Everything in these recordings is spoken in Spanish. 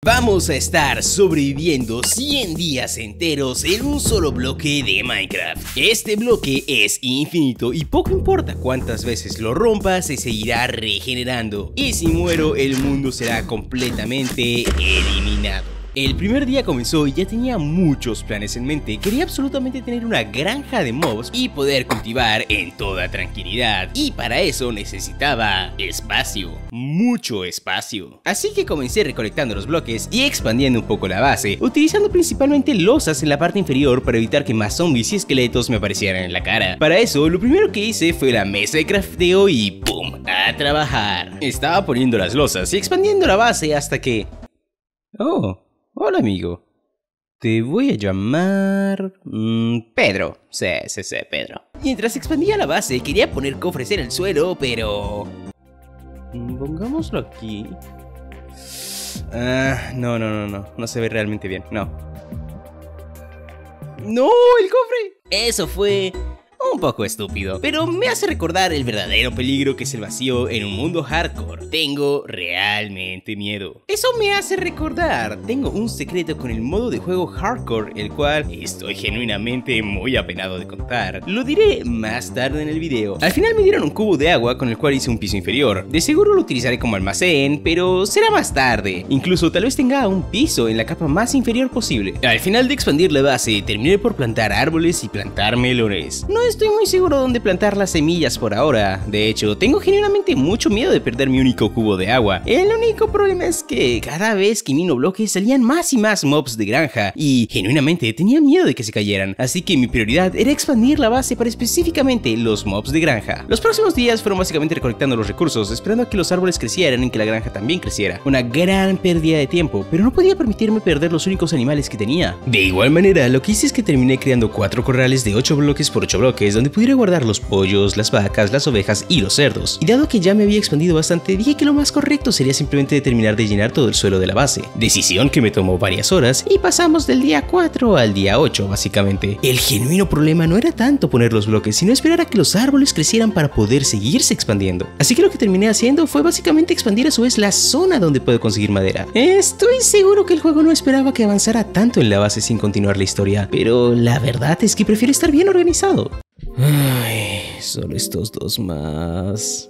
Vamos a estar sobreviviendo 100 días enteros en un solo bloque de Minecraft. Este bloque es infinito y poco importa cuántas veces lo rompas, se seguirá regenerando. Y si muero, el mundo será completamente eliminado. El primer día comenzó y ya tenía muchos planes en mente. Quería absolutamente tener una granja de mobs y poder cultivar en toda tranquilidad. Y para eso necesitaba espacio, mucho espacio. Así que comencé recolectando los bloques y expandiendo un poco la base, utilizando principalmente losas en la parte inferior para evitar que más zombies y esqueletos me aparecieran en la cara. Para eso, lo primero que hice fue la mesa de crafteo y ¡pum! A trabajar. Estaba poniendo las losas y expandiendo la base hasta que... ¡Oh! Hola amigo, te voy a llamar... Pedro, sí, Pedro. Mientras expandía la base quería poner cofres en el suelo, pero... pongámoslo aquí... no se ve realmente bien, no. ¡No, el cofre! Eso fue... un poco estúpido, pero me hace recordar el verdadero peligro que es el vacío en un mundo hardcore. Tengo realmente miedo. Eso me hace recordar, tengo un secreto con el modo de juego hardcore, el cual estoy genuinamente muy apenado de contar. Lo diré más tarde en el video. Al final me dieron un cubo de agua con el cual hice un piso inferior. De seguro lo utilizaré como almacén, pero será más tarde. Incluso tal vez tenga un piso en la capa más inferior posible. Al final de expandir la base, terminé por plantar árboles y plantar melones. No estoy muy seguro dónde plantar las semillas por ahora. De hecho, tengo genuinamente mucho miedo de perder mi único cubo de agua. El único problema es que cada vez que mino bloques salían más y más mobs de granja y genuinamente tenía miedo de que se cayeran. Así que mi prioridad era expandir la base para específicamente los mobs de granja. Los próximos días fueron básicamente recolectando los recursos, esperando a que los árboles crecieran y que la granja también creciera. Una gran pérdida de tiempo, pero no podía permitirme perder los únicos animales que tenía. De igual manera, lo que hice es que terminé creando 4 corrales de 8 bloques por 8 bloques, donde pudiera guardar los pollos, las vacas, las ovejas y los cerdos. Y dado que ya me había expandido bastante, dije que lo más correcto sería simplemente terminar de llenar todo el suelo de la base. Decisión que me tomó varias horas y pasamos del día 4 al día 8 básicamente. El genuino problema no era tanto poner los bloques, sino esperar a que los árboles crecieran para poder seguirse expandiendo. Así que lo que terminé haciendo fue básicamente expandir a su vez la zona donde puedo conseguir madera. Estoy seguro que el juego no esperaba que avanzara tanto en la base sin continuar la historia, pero la verdad es que prefiero estar bien organizado. Ay, solo estos dos más.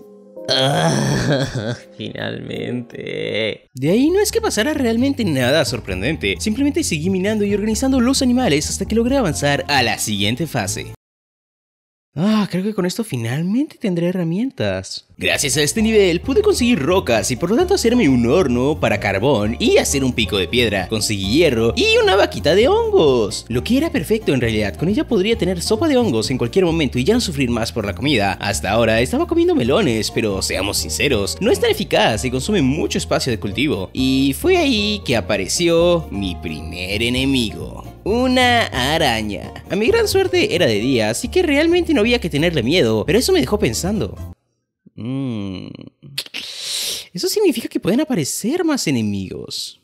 Finalmente. De ahí no es que pasara realmente nada sorprendente. Simplemente seguí minando y organizando los animales hasta que logré avanzar a la siguiente fase. Creo que con esto finalmente tendré herramientas. Gracias a este nivel pude conseguir rocas y por lo tanto hacerme un horno para carbón y hacer un pico de piedra. Conseguí hierro y una vaquita de hongos. Lo que era perfecto en realidad, con ella podría tener sopa de hongos en cualquier momento y ya no sufrir más por la comida. Hasta ahora estaba comiendo melones, pero seamos sinceros, no es tan eficaz y consume mucho espacio de cultivo. Y fue ahí que apareció mi primer enemigo. Una araña. A mi gran suerte era de día, así que realmente no había que tenerle miedo, pero eso me dejó pensando. Eso significa que pueden aparecer más enemigos.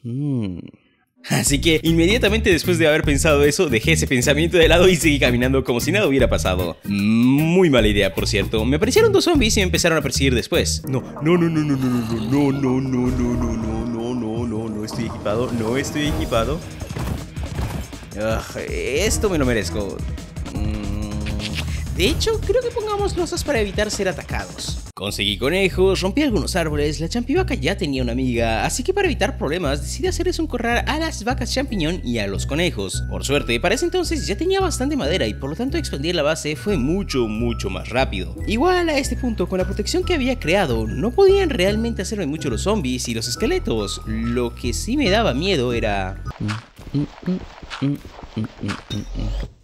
Así que inmediatamente después de haber pensado eso, dejé ese pensamiento de lado y seguí caminando como si nada hubiera pasado. Muy mala idea, por cierto. Me aparecieron 2 zombies y me empezaron a perseguir después. No estoy equipado, no estoy equipado. Esto me lo merezco. De hecho, creo que pongamos losas para evitar ser atacados. Conseguí conejos, rompí algunos árboles, la champivaca ya tenía una amiga, así que para evitar problemas decidí hacerles un corral a las vacas champiñón y a los conejos. Por suerte, para ese entonces ya tenía bastante madera y por lo tanto expandir la base fue mucho más rápido. Igual a este punto, con la protección que había creado, no podían realmente hacerme mucho los zombies y los esqueletos. Lo que sí me daba miedo era...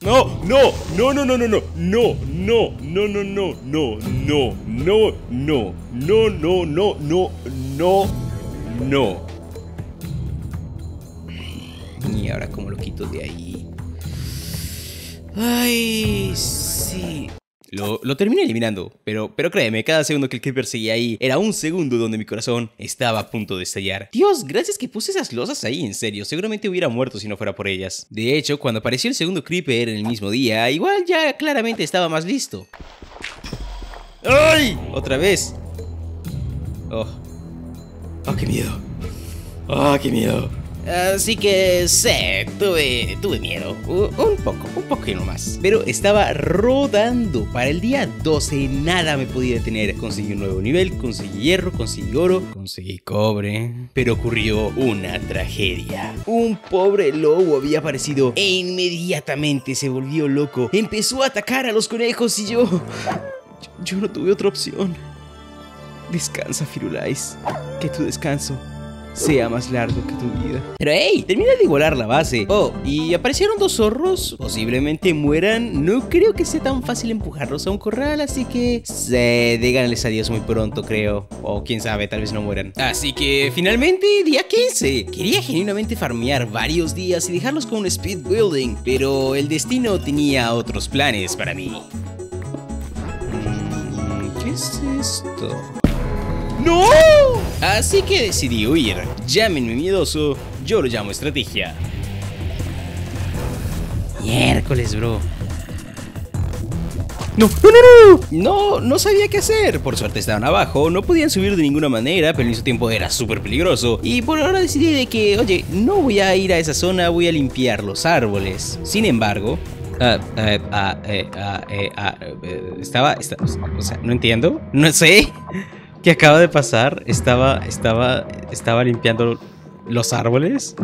No. Y ahora cómo lo quito de ahí. Ay, sí. Lo terminé eliminando, pero créeme, cada segundo que el creeper seguía ahí era un segundo donde mi corazón estaba a punto de estallar. Dios, gracias que puse esas losas ahí, en serio, seguramente hubiera muerto si no fuera por ellas. De hecho, cuando apareció el segundo creeper en el mismo día, igual ya claramente estaba más listo. ¡Ay! ¡Otra vez! ¡Oh, qué miedo! ¡Oh, qué miedo! Así que sí, tuve miedo, un poco nomás. Pero estaba rodando. Para el día 12 nada me podía detener. Conseguí un nuevo nivel, conseguí hierro, conseguí oro, conseguí cobre. Pero ocurrió una tragedia. Un pobre lobo había aparecido e inmediatamente se volvió loco. Empezó a atacar a los conejos y yo no tuve otra opción. Descansa, Firulais, que tu descanso sea más largo que tu vida. Pero hey, termina de igualar la base. Oh, y aparecieron dos zorros. Posiblemente mueran. No creo que sea tan fácil empujarlos a un corral, así que díganles adiós muy pronto, creo. O quién sabe, tal vez no mueran. Así que finalmente, día 15. Quería genuinamente farmear varios días y dejarlos con un speed building, pero el destino tenía otros planes para mí. ¿Qué es esto? ¡No! Así que decidí huir. Llámenme miedoso, yo lo llamo estrategia. Miércoles, bro. No sabía qué hacer. Por suerte estaban abajo, no podían subir de ninguna manera, pero al mismo tiempo era súper peligroso. Y por ahora decidí de que, oye, no voy a ir a esa zona, voy a limpiar los árboles. Sin embargo, o sea, no entiendo, no sé qué acaba de pasar. Estaba limpiando los árboles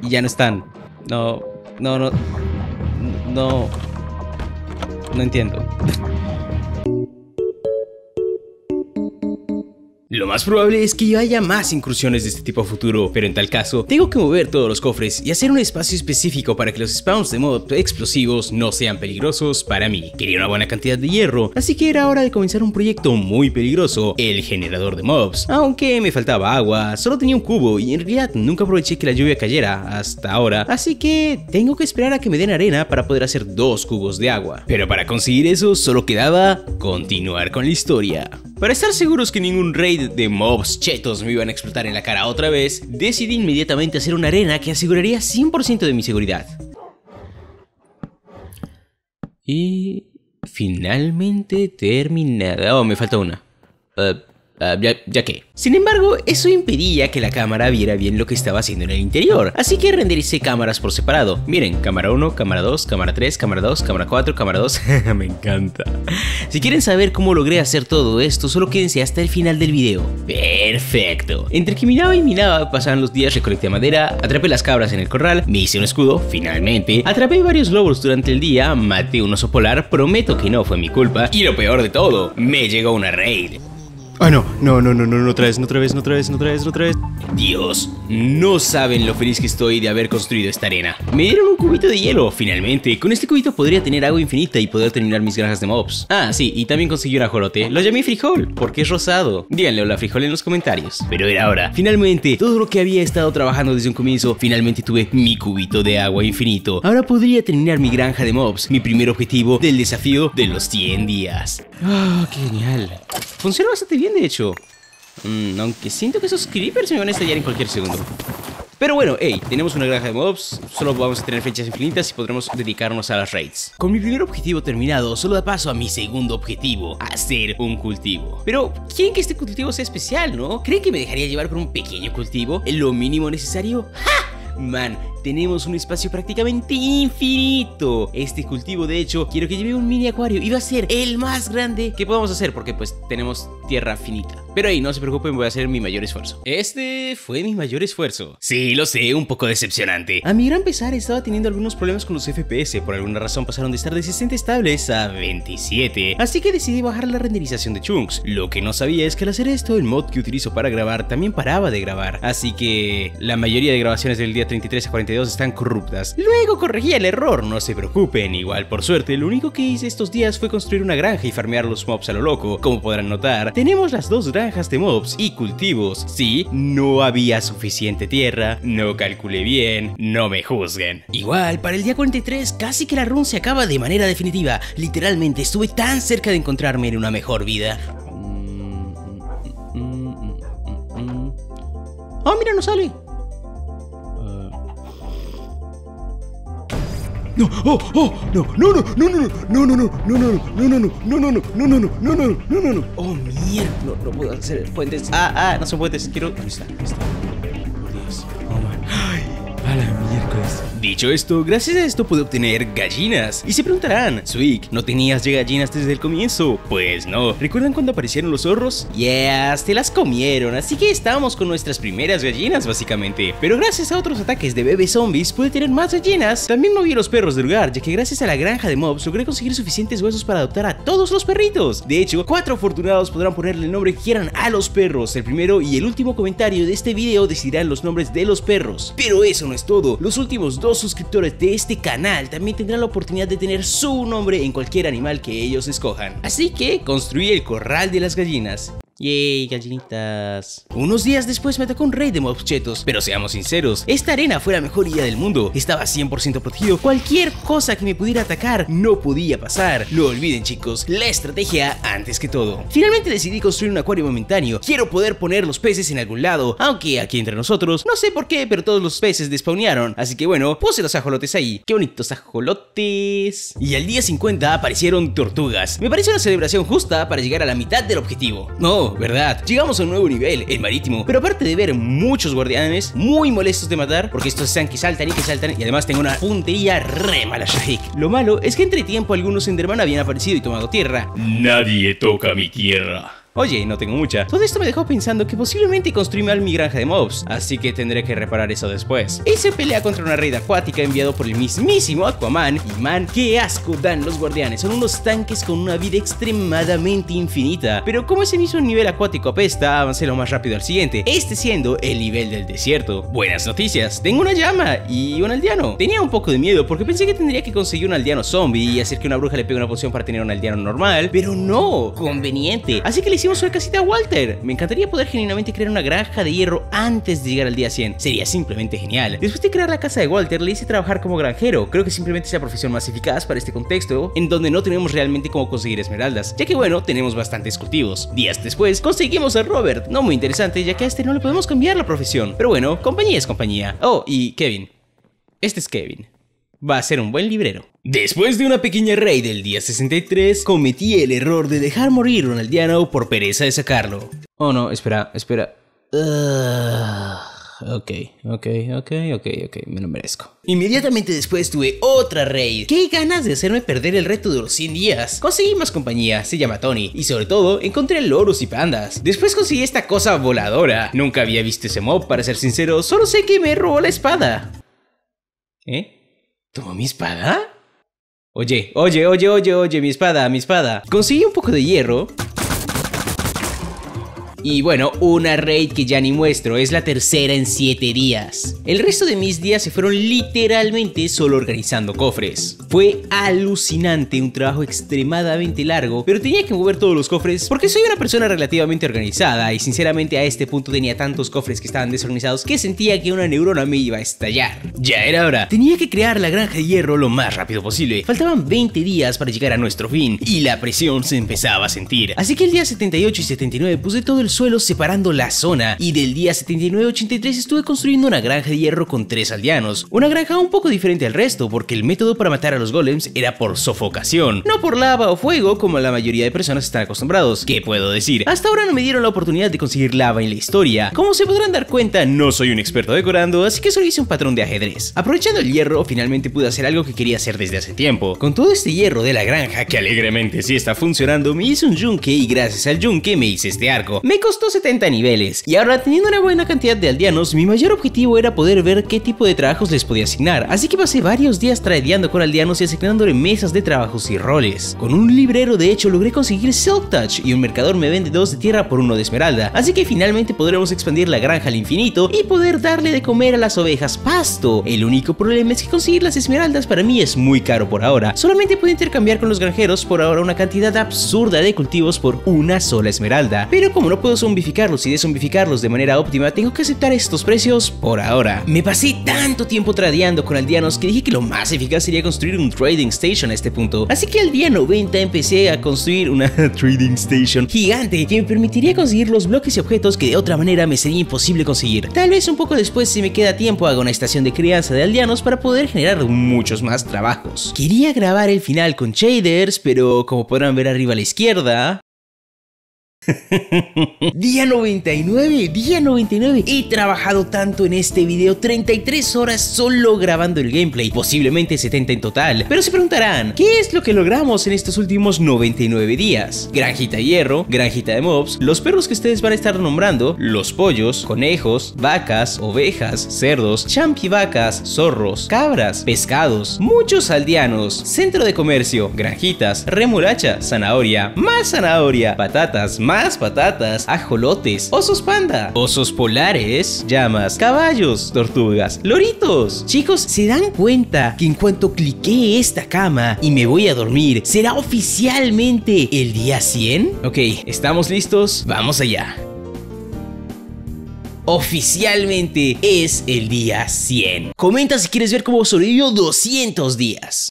y ya no están. No entiendo. Lo más probable es que haya más incursiones de este tipo a futuro, pero en tal caso, tengo que mover todos los cofres y hacer un espacio específico para que los spawns de mobs explosivos no sean peligrosos para mí. Quería una buena cantidad de hierro, así que era hora de comenzar un proyecto muy peligroso, el generador de mobs. Aunque me faltaba agua, solo tenía un cubo y en realidad nunca aproveché que la lluvia cayera hasta ahora, así que tengo que esperar a que me den arena para poder hacer 2 cubos de agua. Pero para conseguir eso solo quedaba continuar con la historia. Para estar seguros que ningún raid de mobs chetos me iban a explotar en la cara otra vez, decidí inmediatamente hacer una arena que aseguraría 100% de mi seguridad. Y finalmente terminada. Oh, me falta una. Ya que. Sin embargo, eso impedía que la cámara viera bien lo que estaba haciendo en el interior, así que rendericé cámaras por separado. Miren, cámara 1, cámara 2, cámara 3, cámara 2, cámara 4, cámara 2. Me encanta. Si quieren saber cómo logré hacer todo esto, solo quédense hasta el final del video. Perfecto. Entre que minaba y minaba, pasaban los días, recolecté madera, atrapé las cabras en el corral, me hice un escudo, finalmente, atrapé varios lobos durante el día, maté un oso polar, prometo que no fue mi culpa, y lo peor de todo, me llegó una raid. Ah, no, otra vez. Dios, no saben lo feliz que estoy de haber construido esta arena. Me dieron un cubito de hielo, finalmente. Con este cubito podría tener agua infinita y poder terminar mis granjas de mobs. Ah, sí, y también conseguí un ajolote. Lo llamé frijol, porque es rosado. Díganle hola frijol en los comentarios. Pero era hora. Finalmente, todo lo que había estado trabajando desde un comienzo, finalmente tuve mi cubito de agua infinito. Ahora podría terminar mi granja de mobs, mi primer objetivo del desafío de los 100 días. Ah, qué genial. Funciona bastante bien, de hecho. Aunque siento que esos creepers me van a estallar en cualquier segundo. Pero bueno, hey, tenemos una granja de mobs. Solo vamos a tener flechas infinitas y podremos dedicarnos a las raids. Con mi primer objetivo terminado, solo da paso a mi segundo objetivo: hacer un cultivo. Pero, ¿quieren que este cultivo sea especial, no? ¿Creen que me dejaría llevar por un pequeño cultivo? ¿En lo mínimo necesario? ¡Ja! Man, tenemos un espacio prácticamente infinito. Este cultivo, de hecho, quiero que lleve un mini acuario y va a ser el más grande que podamos hacer, porque pues tenemos tierra finita. Pero ahí, no se preocupen, voy a hacer mi mayor esfuerzo. Este fue mi mayor esfuerzo. Sí, lo sé, un poco decepcionante. A mi gran pesar, estaba teniendo algunos problemas con los FPS. Por alguna razón pasaron de estar de 60 estables a 27. Así que decidí bajar la renderización de chunks. Lo que no sabía es que al hacer esto, el mod que utilizo para grabar también paraba de grabar. Así que la mayoría de grabaciones del día 33 a 42 están corruptas. Luego corregí el error, no se preocupen. Igual, por suerte, lo único que hice estos días fue construir una granja y farmear los mobs a lo loco. Como podrán notar, tenemos las dos granjas de mobs y cultivos. Sí, no había suficiente tierra, no calculé bien, no me juzguen. Igual, para el día 43 casi que la run se acaba de manera definitiva. Literalmente estuve tan cerca de encontrarme en una mejor vida. Oh, mira, no sale. No, no. Oh, mierda, no puedo hacer puentes. No son puentes, quiero. ¿Dónde está? crees? Dicho esto, gracias a esto pude obtener gallinas. Y se preguntarán, Swig, ¿no tenías ya gallinas desde el comienzo? Pues no. ¿Recuerdan cuando aparecieron los zorros? Yeah, te las comieron, así que estábamos con nuestras primeras gallinas básicamente. Pero gracias a otros ataques de bebés zombies pude tener más gallinas. También moví a los perros del lugar, ya que gracias a la granja de mobs logré conseguir suficientes huesos para adoptar a todos los perritos. De hecho, 4 afortunados podrán ponerle el nombre que quieran a los perros. El primero y el último comentario de este video decidirán los nombres de los perros. Pero eso no es todo. Los últimos 2 suscriptores de este canal también tendrán la oportunidad de tener su nombre en cualquier animal que ellos escojan. Así que construí el corral de las gallinas. Yay, gallinitas. Unos días después me atacó un rey de mobs chetos. Pero seamos sinceros, esta arena fue la mejor idea del mundo. Estaba 100% protegido. Cualquier cosa que me pudiera atacar no podía pasar. No olviden, chicos, la estrategia antes que todo. Finalmente decidí construir un acuario momentáneo. Quiero poder poner los peces en algún lado. Aunque aquí entre nosotros, no sé por qué, pero todos los peces despawnearon. Así que bueno, puse los ajolotes ahí. Qué bonitos ajolotes. Y al día 50 aparecieron tortugas. Me pareció una celebración justa para llegar a la mitad del objetivo. No, verdad, llegamos a un nuevo nivel, el marítimo. Pero aparte de ver muchos guardianes muy molestos de matar, porque estos están que saltan y además tengo una puntería re mala Shahik. Lo malo es que entre tiempo algunos Enderman habían aparecido y tomado tierra. Nadie toca mi tierra. Oye, no tengo mucha. Todo esto me dejó pensando que posiblemente construí mal mi granja de mobs, así que tendré que reparar eso después. Hice pelea contra una raid acuática enviado por el mismísimo Aquaman. Y man, qué asco dan los guardianes. Son unos tanques con una vida extremadamente infinita. Pero como ese mismo nivel acuático apesta, avancé lo más rápido al siguiente, este siendo el nivel del desierto. Buenas noticias, tengo una llama y un aldeano. Tenía un poco de miedo porque pensé que tendría que conseguir un aldeano zombie y hacer que una bruja le pegue una poción para tener un aldeano normal, pero no, conveniente. Así que le hicimos una casita a Walter. Me encantaría poder genuinamente crear una granja de hierro antes de llegar al día 100. Sería simplemente genial. Después de crear la casa de Walter, le hice trabajar como granjero. Creo que simplemente es la profesión más eficaz para este contexto, en donde no tenemos realmente cómo conseguir esmeraldas, ya que bueno, tenemos bastantes cultivos. Días después, conseguimos a Robert. No muy interesante, ya que a este no le podemos cambiar la profesión. Pero bueno, compañía es compañía. Oh, y Kevin. Este es Kevin. Va a ser un buen librero. Después de una pequeña raid del día 63, cometí el error de dejar morir a un aldeano por pereza de sacarlo. Oh no, espera. Ok, me lo merezco. Inmediatamente después tuve otra raid. Qué ganas de hacerme perder el reto de los 100 días. Conseguí más compañía, se llama Tony. Y sobre todo, encontré loros y pandas. Después conseguí esta cosa voladora. Nunca había visto ese mob, para ser sincero. Solo sé que me robó la espada. ¿Tomó mi espada? Oye, mi espada. Conseguí un poco de hierro. Y bueno, una raid que ya ni muestro, es la tercera en 7 días. El resto de mis días se fueron literalmente solo organizando cofres. Fue alucinante, un trabajo extremadamente largo, pero tenía que mover todos los cofres porque soy una persona relativamente organizada y sinceramente a este punto tenía tantos cofres que estaban desorganizados que sentía que una neurona me iba a estallar. Ya era hora, tenía que crear la granja de hierro lo más rápido posible. Faltaban 20 días para llegar a nuestro fin y la presión se empezaba a sentir. Así que el día 78 y 79 puse todo el suelo separando la zona y del día 79-83 estuve construyendo una granja de hierro con 3 aldeanos. Una granja un poco diferente al resto porque el método para matar a los golems era por sofocación, no por lava o fuego como la mayoría de personas están acostumbrados. ¿Qué puedo decir? Hasta ahora no me dieron la oportunidad de conseguir lava en la historia. Como se podrán dar cuenta, no soy un experto decorando, así que solo hice un patrón de ajedrez. Aprovechando el hierro, finalmente pude hacer algo que quería hacer desde hace tiempo. Con todo este hierro de la granja, que alegremente sí está funcionando, me hice un yunque y gracias al yunque me hice este arco. Me costó 70 niveles y ahora teniendo una buena cantidad de aldeanos, mi mayor objetivo era poder ver qué tipo de trabajos les podía asignar, así que pasé varios días tradeando con aldeanos y asignándole mesas de trabajos y roles. Con un librero de hecho logré conseguir Silk Touch y un mercador me vende 2 de tierra por 1 de esmeralda, así que finalmente podremos expandir la granja al infinito y poder darle de comer a las ovejas pasto. El único problema es que conseguir las esmeraldas para mí es muy caro por ahora, solamente puedo intercambiar con los granjeros por ahora una cantidad absurda de cultivos por una sola esmeralda, pero como no puedo zombificarlos y desunbificarlos de manera óptima, tengo que aceptar estos precios por ahora. Me pasé tanto tiempo tradeando con aldeanos que dije que lo más eficaz sería construir un trading station a este punto, así que al día 90 empecé a construir una trading station gigante que me permitiría conseguir los bloques y objetos que de otra manera me sería imposible conseguir. Tal vez un poco después, si me queda tiempo, haga una estación de crianza de aldeanos para poder generar muchos más trabajos. Quería grabar el final con shaders, pero como podrán ver arriba a la izquierda, Día 99, día 99. He trabajado tanto en este video, 33 horas solo grabando el gameplay, posiblemente 70 en total. Pero se preguntarán, ¿qué es lo que logramos en estos últimos 99 días? Granjita de hierro, granjita de mobs, los perros que ustedes van a estar nombrando, los pollos, conejos, vacas, ovejas, cerdos, champivacas, zorros, cabras, pescados, muchos aldeanos, centro de comercio, granjitas, remolacha, zanahoria, más zanahoria, patatas, más patatas, ajolotes, osos panda, osos polares, llamas, caballos, tortugas, loritos. Chicos, ¿se dan cuenta que en cuanto cliqué esta cama y me voy a dormir, será oficialmente el día 100? Ok, ¿estamos listos? Vamos allá. Oficialmente es el día 100. Comenta si quieres ver cómo sobrevivió 200 días.